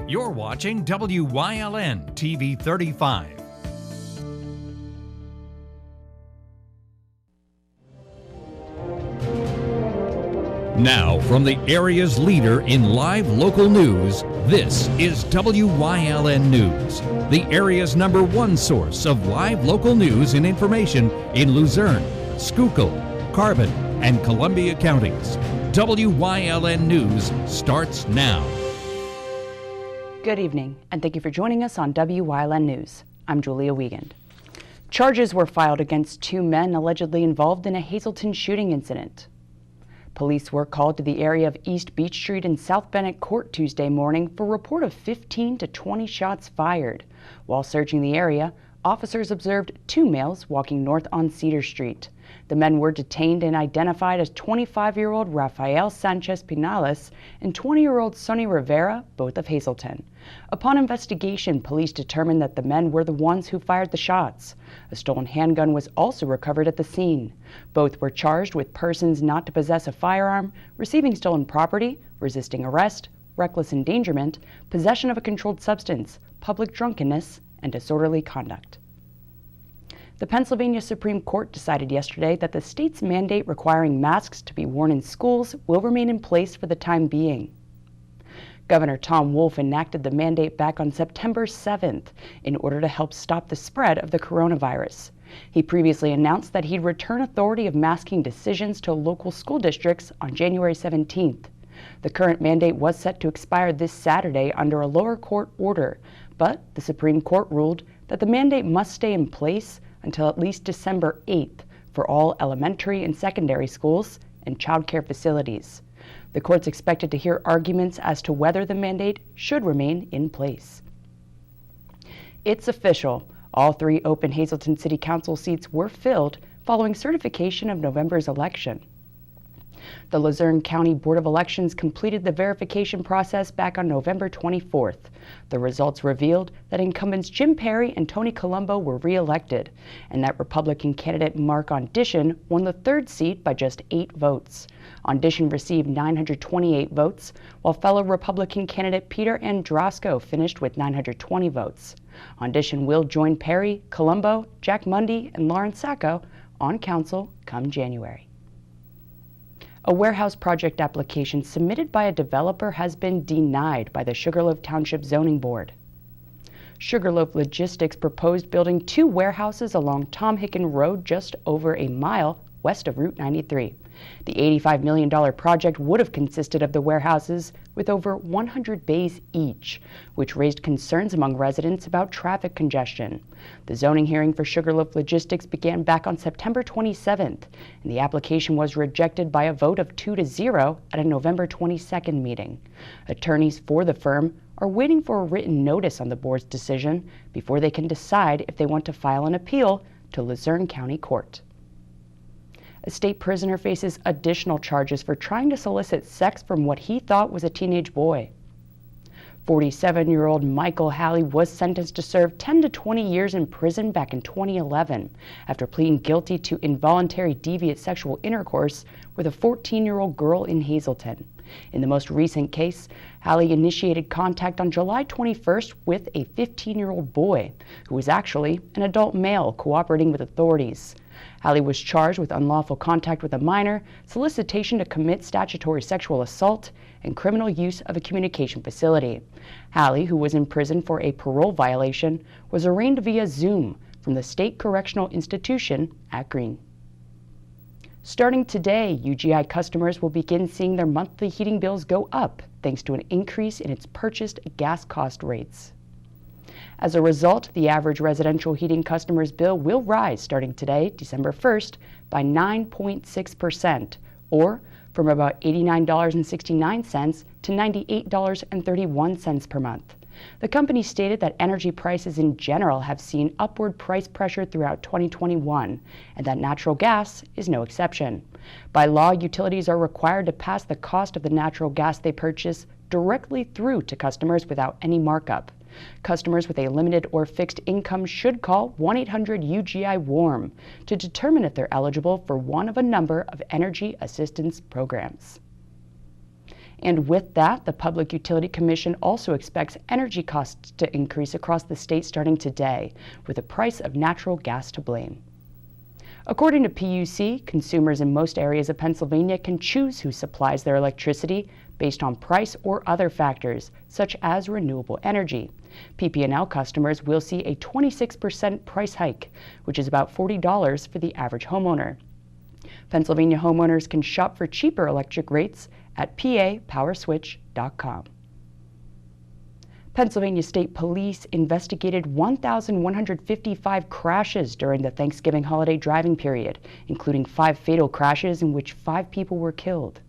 You're watching WYLN TV 35. Now, from the area's leader in live local news, this is WYLN News, the area's #1 source of live local news and information in Luzerne, Schuylkill, Carbon, and Columbia counties. WYLN News starts now. Good evening, and thank you for joining us on WYLN News. I'm Julia Wiegand. Charges were filed against 2 men allegedly involved in a Hazelton shooting incident. Police were called to the area of East Beach Street and South Bennett Court Tuesday morning for a report of 15 to 20 shots fired. While searching the area, officers observed 2 males walking north on Cedar Street. The men were detained and identified as 25-year-old Rafael Sanchez Pinales and 20-year-old Sonny Rivera, both of Hazelton. Upon investigation, police determined that the men were the ones who fired the shots. A stolen handgun was also recovered at the scene. Both were charged with persons not to possess a firearm, receiving stolen property, resisting arrest, reckless endangerment, possession of a controlled substance, public drunkenness, and disorderly conduct. The Pennsylvania Supreme Court decided yesterday that the state's mandate requiring masks to be worn in schools will remain in place for the time being. Governor Tom Wolf enacted the mandate back on September 7th in order to help stop the spread of the coronavirus. He previously announced that he'd return authority of masking decisions to local school districts on January 17th. The current mandate was set to expire this Saturday under a lower court order, but the Supreme Court ruled that the mandate must stay in place until at least December 8th for all elementary and secondary schools and child care facilities. The court's expected to hear arguments as to whether the mandate should remain in place. It's official. All 3 open Hazelton City Council seats were filled following certification of November's election. The Luzerne County Board of Elections completed the verification process back on November 24th. The results revealed that incumbents Jim Perry and Tony Colombo were re-elected, and that Republican candidate Mark Ondition won the 3rd seat by just 8 votes. Ondition received 928 votes, while fellow Republican candidate Peter Androsco finished with 920 votes. Ondition will join Perry, Colombo, Jack Mundy, and Lauren Sacco on council come January. A warehouse project application submitted by a developer has been denied by the Sugarloaf Township Zoning Board. Sugarloaf Logistics proposed building 2 warehouses along Tom Hicken Road just over a mile west of Route 93. The $85 million project would have consisted of the warehouses with over 100 bays each, which raised concerns among residents about traffic congestion. The zoning hearing for Sugarloaf Logistics began back on September 27th, and the application was rejected by a vote of 2-0 at a November 22nd meeting. Attorneys for the firm are waiting for a written notice on the board's decision before they can decide if they want to file an appeal to Luzerne County Court. A state prisoner faces additional charges for trying to solicit sex from what he thought was a teenage boy. 47-year-old Michael Halley was sentenced to serve 10 to 20 years in prison back in 2011 after pleading guilty to involuntary deviant sexual intercourse with a 14-year-old girl in Hazelton. In the most recent case, Halley initiated contact on July 21st with a 15-year-old boy, who was actually an adult male cooperating with authorities. Halley was charged with unlawful contact with a minor, solicitation to commit statutory sexual assault, and criminal use of a communication facility. Halley, who was in prison for a parole violation, was arraigned via Zoom from the State Correctional Institution at Greene. Starting today, UGI customers will begin seeing their monthly heating bills go up thanks to an increase in its purchased gas cost rates. As a result, the average residential heating customer's bill will rise starting today, December 1st, by 9.6%, or from about $89.69 to $98.31 per month. The company stated that energy prices in general have seen upward price pressure throughout 2021, and that natural gas is no exception. By law, utilities are required to pass the cost of the natural gas they purchase directly through to customers without any markup. Customers with a limited or fixed income should call 1-800-UGI-WARM to determine if they're eligible for one of a number of energy assistance programs. And with that, the Public Utility Commission also expects energy costs to increase across the state starting today, with the price of natural gas to blame. According to PUC, consumers in most areas of Pennsylvania can choose who supplies their electricity based on price or other factors, such as renewable energy. PP&L customers will see a 26% price hike, which is about $40 for the average homeowner. Pennsylvania homeowners can shop for cheaper electric rates at papowerswitch.com. Pennsylvania State Police investigated 1,155 crashes during the Thanksgiving holiday driving period, including 5 fatal crashes in which 5 people were killed.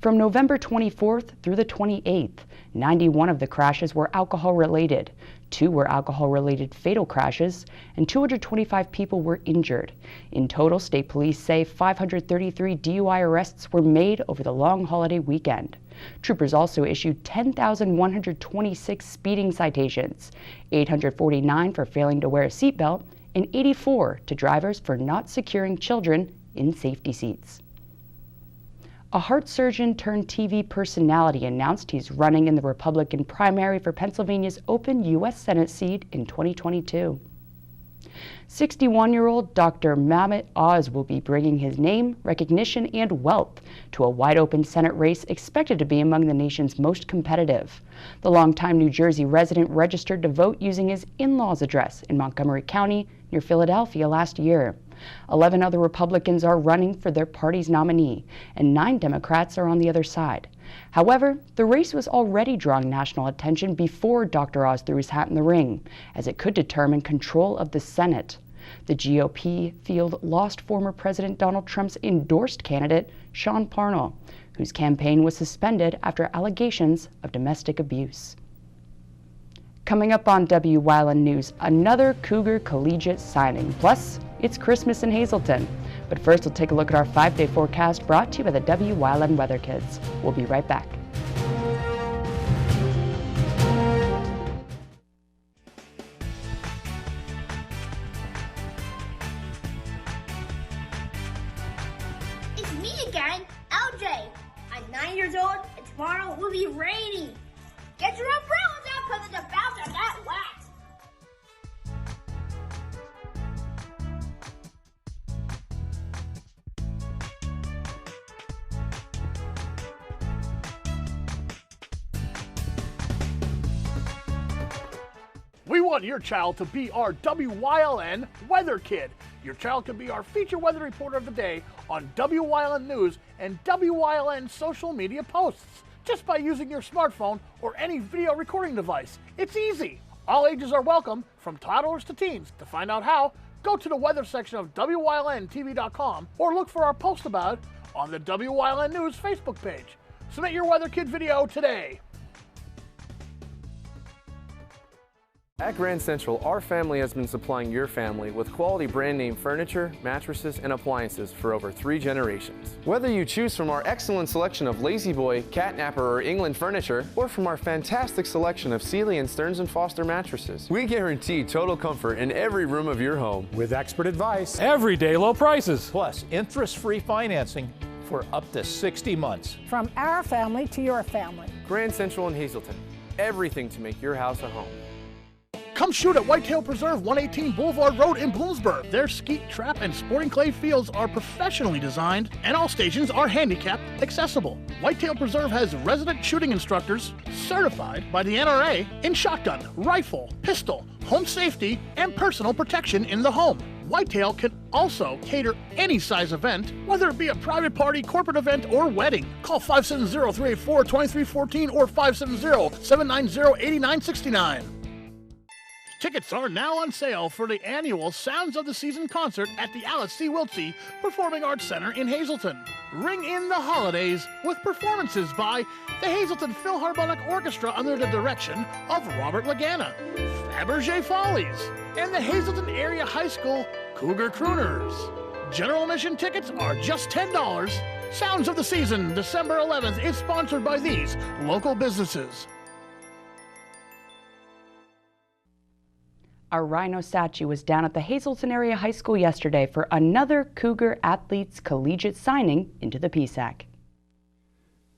From November 24th through the 28th, 91 of the crashes were alcohol-related, 2 were alcohol-related fatal crashes, and 225 people were injured. In total, state police say 533 DUI arrests were made over the long holiday weekend. Troopers also issued 10,126 speeding citations, 849 for failing to wear a seatbelt, and 84 to drivers for not securing children in safety seats. A heart surgeon turned TV personality announced he's running in the Republican primary for Pennsylvania's open U.S. Senate seat in 2022. 61-year-old Dr. Mehmet Oz will be bringing his name, recognition, and wealth to a wide-open Senate race expected to be among the nation's most competitive. The longtime New Jersey resident registered to vote using his in-laws' address in Montgomery County near Philadelphia last year. 11 other Republicans are running for their party's nominee, and 9 Democrats are on the other side. However, the race was already drawing national attention before Dr. Oz threw his hat in the ring, as it could determine control of the Senate. The GOP field lost former President Donald Trump's endorsed candidate, Sean Parnell, whose campaign was suspended after allegations of domestic abuse. Coming up on Wyln News, another Cougar Collegiate signing. Plus, it's Christmas in Hazelton. But first, we'll take a look at our 5-day forecast brought to you by the Wyln Weather Kids. We'll be right back. It's me again, LJ. I'm 9 years old, and tomorrow will be rainy. Get your umbrellas out because it's about to get wet. We want your child to be our WYLN Weather Kid. Your child can be our feature weather reporter of the day on WYLN News and WYLN social media posts, just by using your smartphone or any video recording device. It's easy. All ages are welcome, from toddlers to teens. To find out how, go to the weather section of WYLNTV.com or look for our post about it on the WYLN News Facebook page. Submit your Weather Kid video today. At Grand Central, our family has been supplying your family with quality brand name furniture, mattresses, and appliances for over 3 generations. Whether you choose from our excellent selection of Lazy Boy, Catnapper, or England furniture, or from our fantastic selection of Sealy and Stearns & Foster mattresses, we guarantee total comfort in every room of your home. With expert advice, everyday low prices, plus interest-free financing for up to 60 months. From our family to your family. Grand Central in Hazelton. Everything to make your house a home. Come shoot at Whitetail Preserve, 118 Boulevard Road in Bloomsburg. Their skeet, trap, and sporting clay fields are professionally designed, and all stations are handicap accessible. Whitetail Preserve has resident shooting instructors certified by the NRA in shotgun, rifle, pistol, home safety, and personal protection in the home. Whitetail can also cater any size event, whether it be a private party, corporate event, or wedding. Call 570-384-2314 or 570-790-8969. Tickets are now on sale for the annual Sounds of the Season concert at the Alice C. Wiltsey Performing Arts Center in Hazelton. Ring in the holidays with performances by the Hazelton Philharmonic Orchestra under the direction of Robert Lagana, Fabergé Follies, and the Hazelton Area High School Cougar Crooners. General admission tickets are just $10. Sounds of the Season, December 11th, is sponsored by these local businesses. A rhino statue was down at the Hazelton Area High School yesterday for another Cougar Athletes Collegiate signing into the PSAC.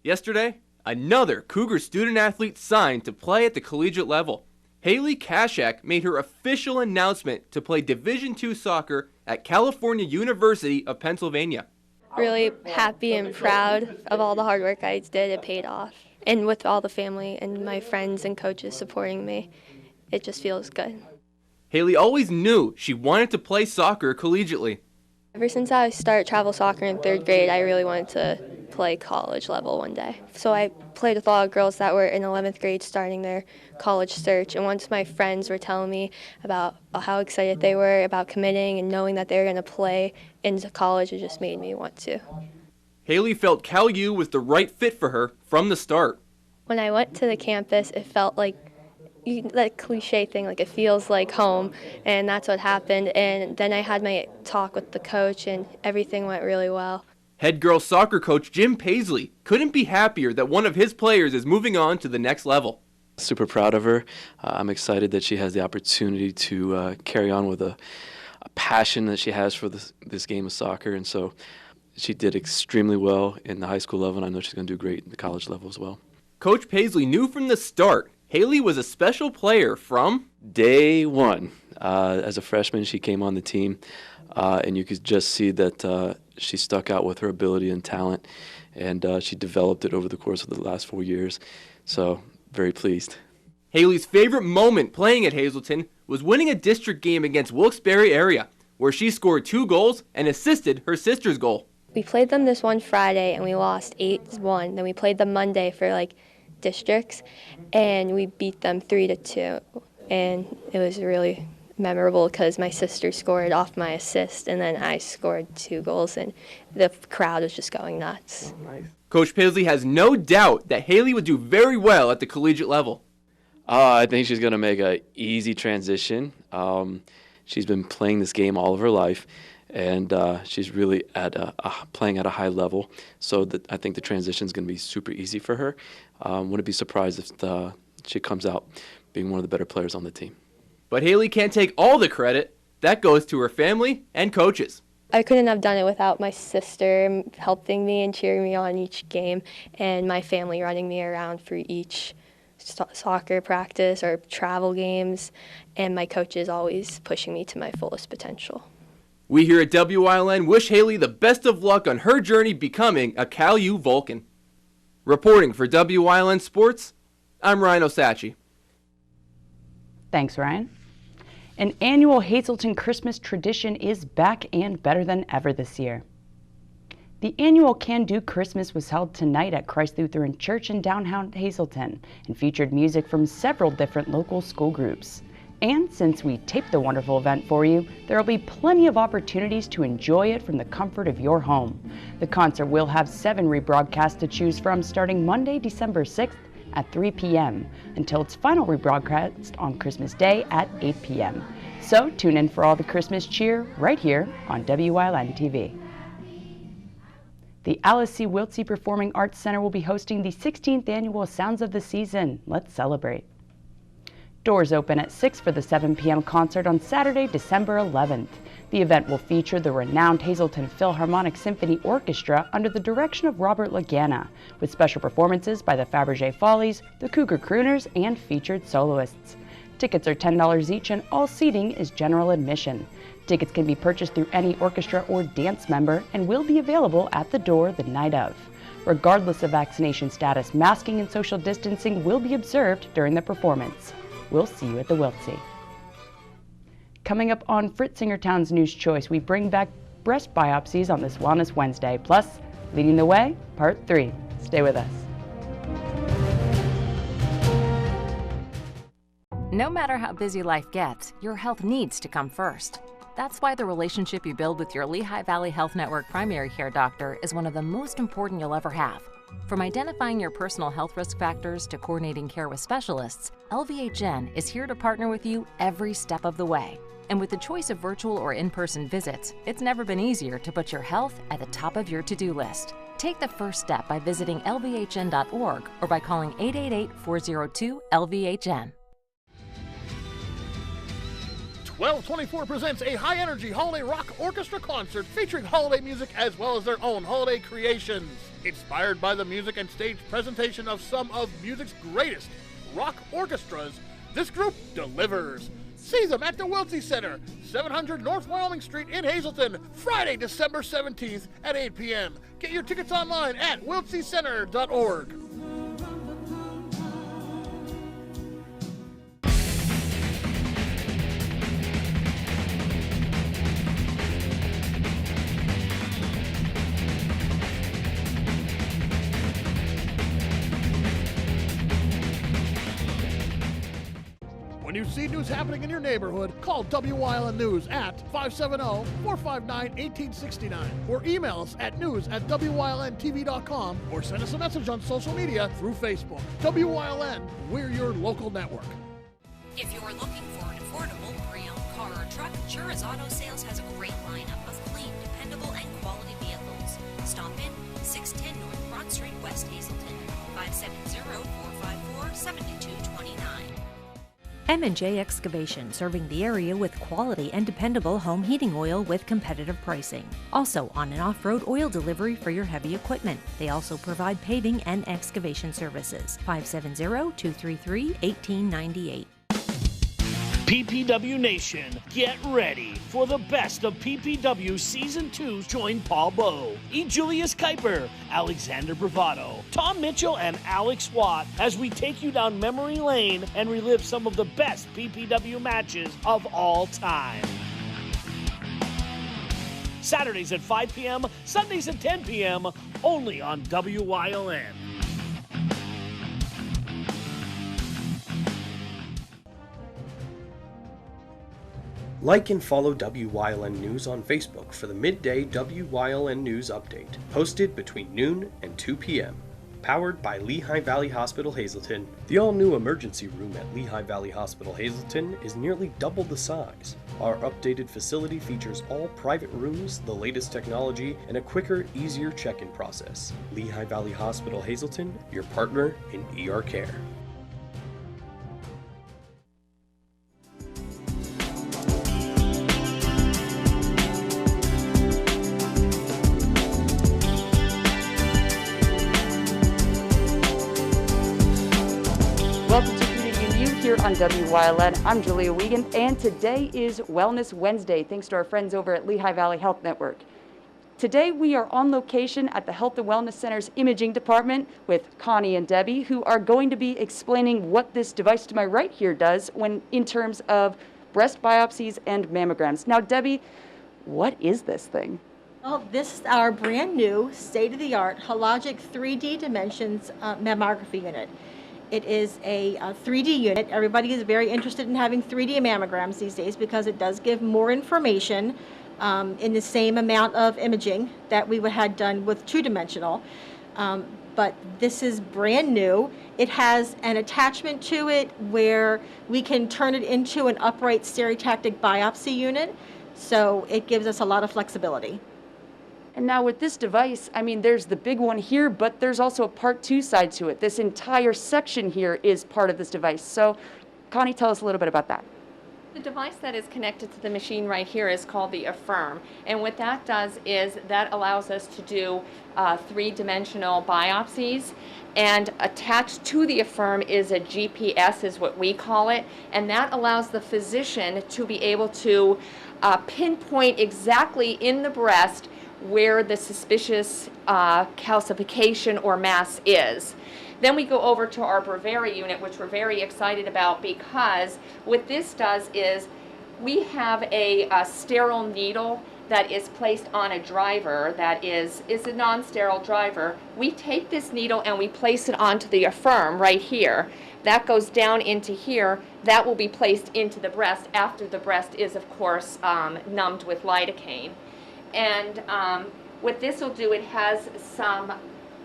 Yesterday, another Cougar student-athlete signed to play at the collegiate level. Haley Kashak made her official announcement to play Division II soccer at California University of Pennsylvania. Really happy and proud of all the hard work I did. It paid off. And with all the family and my friends and coaches supporting me, it just feels good. Haley always knew she wanted to play soccer collegiately. Ever since I started travel soccer in 3rd grade, I really wanted to play college level one day. So I played with a lot of girls that were in 11th grade starting their college search. And once my friends were telling me about how excited they were about committing and knowing that they were going to play into college, it just made me want to. Haley felt Cal U was the right fit for her from the start. When I went to the campus, it felt like that cliche thing, like it feels like home, and that's what happened. And then I had my talk with the coach, and everything went really well. Head girls soccer coach Jim Paisley couldn't be happier that one of his players is moving on to the next level. Super proud of her. I'm excited that she has the opportunity to carry on with a passion that she has for this game of soccer, and so she did extremely well in the high school level, and I know she's going to do great in the college level as well. Coach Paisley knew from the start Haley was a special player from day one. As a freshman, she came on the team, and you could just see that she stuck out with her ability and talent, and she developed it over the course of the last 4 years. So, very pleased. Haley's favorite moment playing at Hazelton was winning a district game against Wilkes-Barre area, where she scored 2 goals and assisted her sister's goal. We played them this one Friday, and we lost 8-1. Then we played them Monday for districts, and we beat them 3-2. And it was really memorable because my sister scored off my assist, and then I scored 2 goals, and the crowd was just going nuts. Nice. Coach Paisley has no doubt that Haley would do very well at the collegiate level. I think she's going to make an easy transition. She's been playing this game all of her life, and she's really playing at a high level. So I think the transition is going to be super easy for her. Wouldn't be surprised if she comes out being one of the better players on the team. But Haley can't take all the credit. That goes to her family and coaches. I couldn't have done it without my sister helping me and cheering me on each game, and my family running me around for each soccer practice or travel games, and my coaches always pushing me to my fullest potential. We here at Wyln wish Haley the best of luck on her journey becoming a Cal U Vulcan. Reporting for Wyln Sports, I'm Ryan Osachi. Thanks, Ryan. An annual Hazelton Christmas tradition is back and better than ever this year. The annual Can Do Christmas was held tonight at Christ Lutheran Church in downtown Hazelton and featured music from several different local school groups. And since we taped the wonderful event for you, there will be plenty of opportunities to enjoy it from the comfort of your home. The concert will have 7 rebroadcasts to choose from starting Monday, December 6th at 3 p.m. until its final rebroadcast on Christmas Day at 8 p.m. So tune in for all the Christmas cheer right here on Wyln TV. The Alice C. Wiltsey Performing Arts Center will be hosting the 16th annual Sounds of the Season. Let's celebrate. Doors open at 6 for the 7 p.m. concert on Saturday, December 11th. The event will feature the renowned Hazelton Philharmonic Symphony Orchestra under the direction of Robert Lagana, with special performances by the Fabergé Follies, the Cougar Crooners, and featured soloists. Tickets are $10 each, and all seating is general admission. Tickets can be purchased through any orchestra or dance member and will be available at the door the night of. Regardless of vaccination status, masking and social distancing will be observed during the performance. We'll see you at the Wiltsey. Coming up on Fritzingertown's News Choice, we bring back breast biopsies on this Wellness Wednesday. Plus, Leading the Way, Part 3. Stay with us. No matter how busy life gets, your health needs to come first. That's why the relationship you build with your Lehigh Valley Health Network primary care doctor is one of the most important you'll ever have. From identifying your personal health risk factors to coordinating care with specialists, LVHN is here to partner with you every step of the way. And with the choice of virtual or in-person visits, it's never been easier to put your health at the top of your to-do list. Take the first step by visiting lvhn.org or by calling 888-402-LVHN. 1224 presents a high-energy holiday rock orchestra concert featuring holiday music as well as their own holiday creations. Inspired by the music and stage presentation of some of music's greatest rock orchestras, this group delivers. See them at the Wiltsey Center, 700 North Wyoming Street in Hazelton, Friday, December 17th at 8 p.m. Get your tickets online at wiltseycenter.org. When you see news happening in your neighborhood, call WYLN News at 570-459-1869 or email us at news@wylntv.com or send us a message on social media through Facebook. WYLN, we're your local network. If you're looking for an affordable pre-owned car or truck, Chura's Auto Sales has a great lineup of clean, dependable, and quality vehicles. Stop in 610 North Broad Street, West Hazelton, 570-454-7229. M&J Excavation, serving the area with quality and dependable home heating oil with competitive pricing. Also on and off-road oil delivery for your heavy equipment. They also provide paving and excavation services. 570-233-1898. PPW Nation, get ready for the best of PPW Season 2. Join Paul Bowe, E. Julius Kuiper, Alexander Bravado, Tom Mitchell, and Alex Watt as we take you down memory lane and relive some of the best PPW matches of all time. Saturdays at 5 p.m., Sundays at 10 p.m., only on WYLN. Like and follow WYLN News on Facebook for the midday WYLN News update, posted between noon and 2 p.m. Powered by Lehigh Valley Hospital Hazelton, the all-new emergency room at Lehigh Valley Hospital Hazelton is nearly double the size. Our updated facility features all private rooms, the latest technology, and a quicker, easier check-in process. Lehigh Valley Hospital Hazelton, your partner in ER care. Welcome to Community View here on WYLN. I'm Julia Wiegand, and today is Wellness Wednesday, thanks to our friends over at Lehigh Valley Health Network. Today we are on location at the Health and Wellness Center's imaging department with Connie and Debbie, who are going to be explaining what this device to my right here does in terms of breast biopsies and mammograms. Now, Debbie, what is this thing? Well, this is our brand new, state-of-the-art Hologic 3D Dimensions mammography unit. It is a 3D unit. Everybody is very interested in having 3D mammograms these days because it does give more information in the same amount of imaging that we had done with two-dimensional. But this is brand new. It has an attachment to it where we can turn it into an upright stereotactic biopsy unit, so it gives us a lot of flexibility. And now with this device, I mean, there's the big one here, but there's also a part 2 side to it. This entire section here is part of this device. So, Connie, tell us a little bit about that. The device that is connected to the machine right here is called the Affirm. And what that does is that allows us to do three-dimensional biopsies. And attached to the Affirm is a GPS, is what we call it. And that allows the physician to be able to pinpoint exactly in the breast where the suspicious calcification or mass is. Then we go over to our Brevera unit, which we're very excited about, because what this does is we have a sterile needle that is placed on a driver that is a non-sterile driver. We take this needle and we place it onto the Affirm right here. That goes down into here. That will be placed into the breast after the breast is, of course, numbed with lidocaine. And what this will do, it has some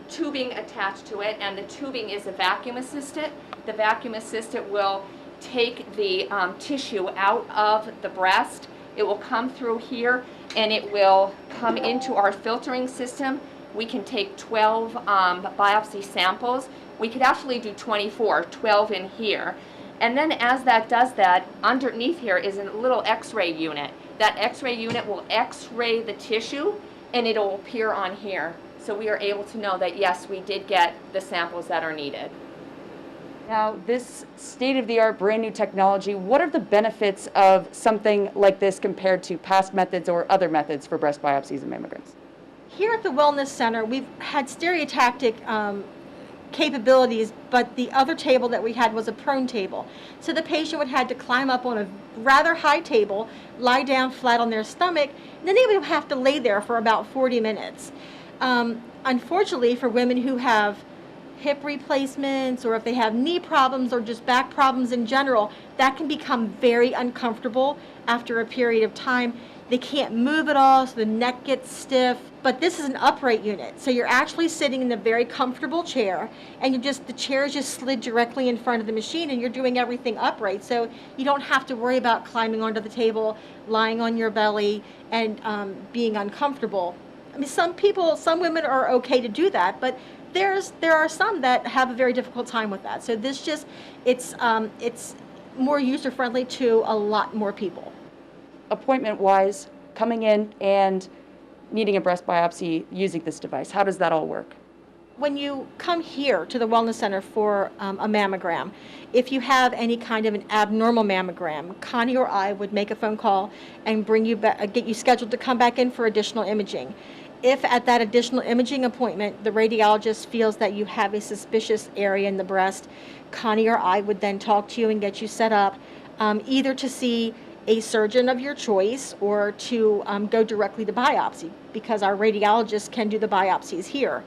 tubing attached to it, and the tubing is a vacuum assisted. The vacuum assisted will take the tissue out of the breast. It will come through here, and it will come into our filtering system. We can take 12 biopsy samples. We could actually do 24, 12 in here. And then as that does that, underneath here is a little x-ray unit. That x-ray unit will x-ray the tissue, and it'll appear on here. So we are able to know that, yes, we did get the samples that are needed. Now, this state-of-the-art brand new technology, what are the benefits of something like this compared to past methods or other methods for breast biopsies and mammograms? Here at the Wellness Center, we've had stereotactic capabilities, but the other table that we had was a prone table. So the patient would have to climb up on a rather high table, lie down flat on their stomach, and then they would have to lay there for about 40 minutes. Unfortunately, for women who have hip replacements, or if they have knee problems or just back problems in general, that can become very uncomfortable after a period of time. They can't move at all, so the neck gets stiff. But this is an upright unit, so you're actually sitting in a very comfortable chair, and the chair is just slid directly in front of the machine, and you're doing everything upright. So you don't have to worry about climbing onto the table, lying on your belly, and being uncomfortable. I mean, some women are okay to do that, but there are some that have a very difficult time with that. So this it's more user-friendly to a lot more people. Appointment-wise, coming in and needing a breast biopsy using this device, how does that all work? When you come here to the Wellness Center for a mammogram, if you have any kind of an abnormal mammogram, Connie or I would make a phone call and bring you back, get you scheduled to come back in for additional imaging. If at that additional imaging appointment, the radiologist feels that you have a suspicious area in the breast, Connie or I would then talk to you and get you set up either to see a surgeon of your choice or to go directly to biopsy, because our radiologists can do the biopsies here.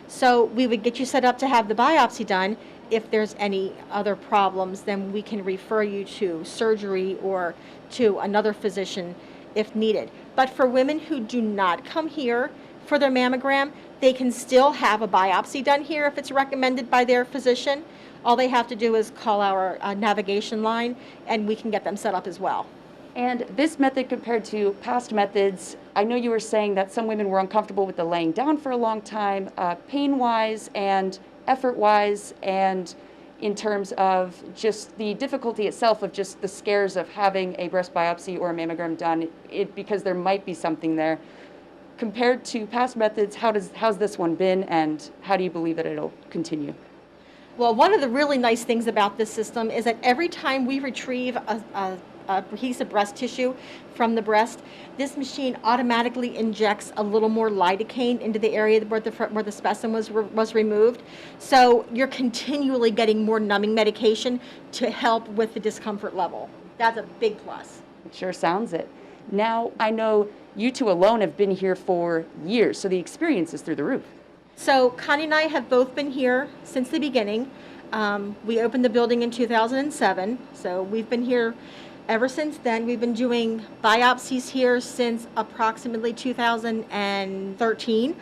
So we would get you set up to have the biopsy done. If there's any other problems, then we can refer you to surgery or to another physician if needed. But for women who do not come here for their mammogram, they can still have a biopsy done here if it's recommended by their physician. All they have to do is call our navigation line, and we can get them set up as well. And this method compared to past methods, I know you were saying that some women were uncomfortable with the laying down for a long time, pain-wise and effort-wise, and in terms of just the difficulty itself of just the scares of having a breast biopsy or a mammogram done, because there might be something there. Compared to past methods, how's this one been, and how do you believe that it'll continue? Well, one of the really nice things about this system is that every time we retrieve a piece of breast tissue from the breast, this machine automatically injects a little more lidocaine into the area where the specimen was removed. So you're continually getting more numbing medication to help with the discomfort level. That's a big plus. It sure sounds it. Now, I know you two alone have been here for years, so the experience is through the roof. So Connie and I have both been here since the beginning. We opened the building in 2007, so we've been here ever since then. We've been doing biopsies here since approximately 2013.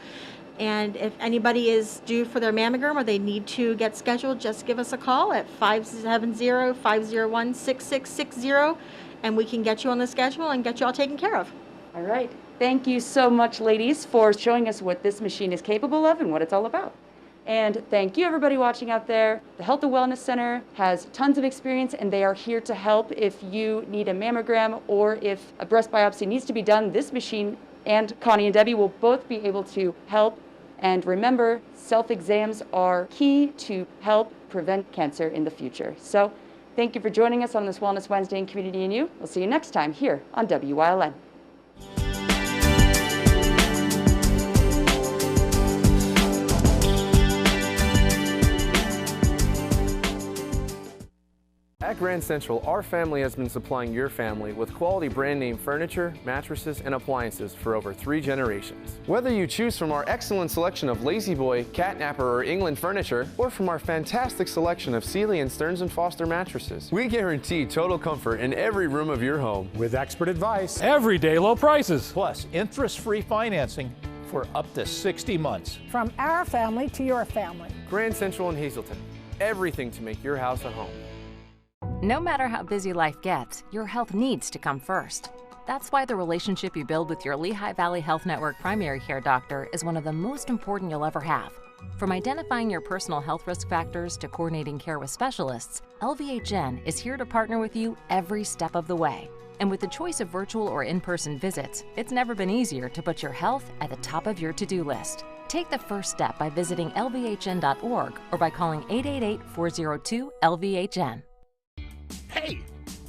And if anybody is due for their mammogram or they need to get scheduled, just give us a call at 570-501-6660, and we can get you on the schedule and get you all taken care of. All right. Thank you so much, ladies, for showing us what this machine is capable of and what it's all about. And thank you, everybody watching out there. The Health and Wellness Center has tons of experience, and they are here to help if you need a mammogram or if a breast biopsy needs to be done. This machine and Connie and Debbie will both be able to help. And remember, self-exams are key to help prevent cancer in the future. So thank you for joining us on this Wellness Wednesday in Community and You. We'll see you next time here on WYLN. At Grand Central, our family has been supplying your family with quality brand name furniture, mattresses, and appliances for over 3 generations. Whether you choose from our excellent selection of Lazy Boy, Catnapper, or England furniture, or from our fantastic selection of Sealy and Stearns & Foster mattresses, we guarantee total comfort in every room of your home. With expert advice, Everyday low prices. plus interest-free financing for up to 60 months. From our family to your family. Grand Central in Hazelton. Everything to make your house a home. No matter how busy life gets, your health needs to come first. That's why the relationship you build with your Lehigh Valley Health Network primary care doctor is one of the most important you'll ever have. From identifying your personal health risk factors to coordinating care with specialists, LVHN is here to partner with you every step of the way. And with the choice of virtual or in-person visits, it's never been easier to put your health at the top of your to-do list. Take the first step by visiting lvhn.org or by calling 888-402-LVHN. Hey,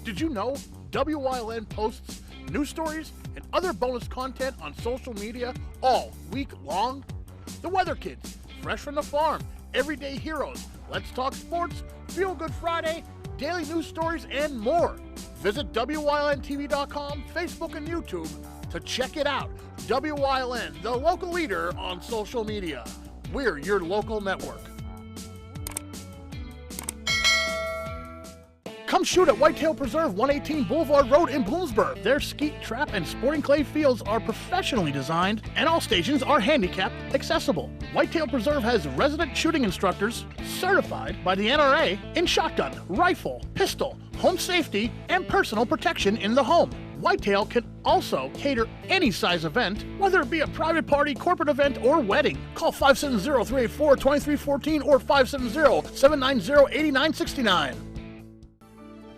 did you know WYLN posts news stories and other bonus content on social media all week long? The Weather Kids, Fresh from the Farm, Everyday Heroes, Let's Talk Sports, Feel Good Friday, daily news stories, and more. Visit WYLNTV.com, Facebook, and YouTube to check it out. WYLN, the local leader on social media. We're your local network. Come shoot at Whitetail Preserve, 118 Boulevard Road in Bloomsburg. Their skeet, trap, and sporting clay fields are professionally designed, and all stations are handicap accessible. Whitetail Preserve has resident shooting instructors certified by the NRA in shotgun, rifle, pistol, home safety, and personal protection in the home. Whitetail can also cater any size event, whether it be a private party, corporate event, or wedding. Call 570-384-2314 or 570-790-8969.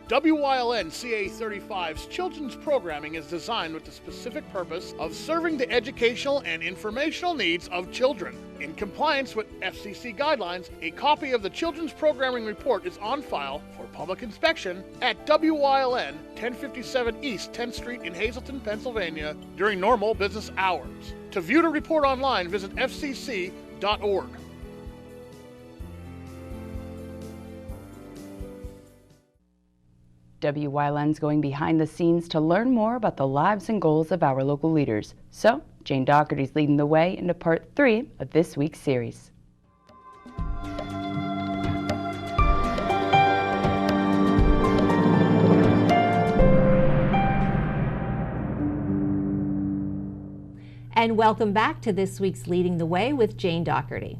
WYLN CA35's children's programming is designed with the specific purpose of serving the educational and informational needs of children. In compliance with FCC guidelines, a copy of the Children's Programming Report is on file for public inspection at WYLN 1057 East 10th Street in Hazelton, Pennsylvania during normal business hours. To view the report online, visit fcc.org. WYLN's going behind the scenes to learn more about the lives and goals of our local leaders. So, Jane Doherty's leading the way into part 3 of this week's series. And welcome back to this week's Leading the Way with Jane Doherty.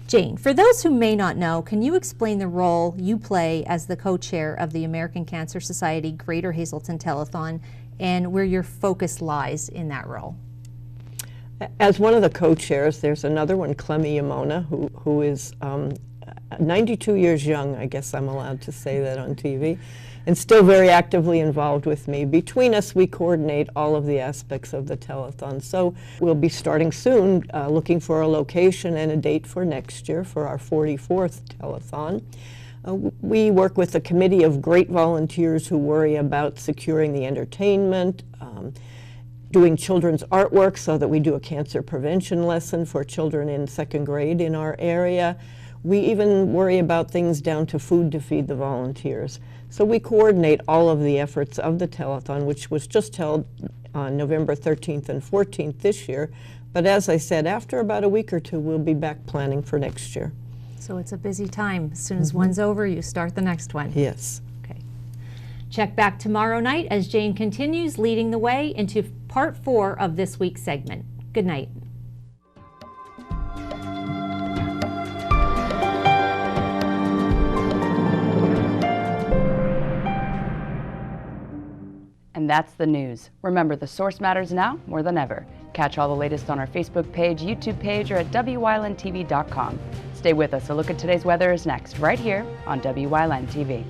Jane, for those who may not know, can you explain the role you play as the co-chair of the American Cancer Society Greater Hazelton Telethon and where your focus lies in that role? As one of the co-chairs, there's another one, Clemmy Yamona, who is 92 years young, I guess I'm allowed to say that on TV, and still very actively involved with me. Between us, we coordinate all of the aspects of the telethon. So we'll be starting soon, looking for a location and a date for next year for our 44th telethon. We work with a committee of great volunteers who worry about securing the entertainment, doing children's artwork so that we do a cancer prevention lesson for children in 2nd grade in our area. We even worry about things down to food to feed the volunteers. So we coordinate all of the efforts of the telethon, which was just held on November 13th and 14th this year. But as I said, after about a week or two, we'll be back planning for next year. So it's a busy time. As soon as one's over, you start the next one. Yes. Okay. Check back tomorrow night as Jane continues leading the way into part 4 of this week's segment. Good night. And that's the news. Remember, the source matters now more than ever. Catch all the latest on our Facebook page, YouTube page, or at WYLNTV.com. Stay with us. A look at today's weather is next, right here on WYLN TV.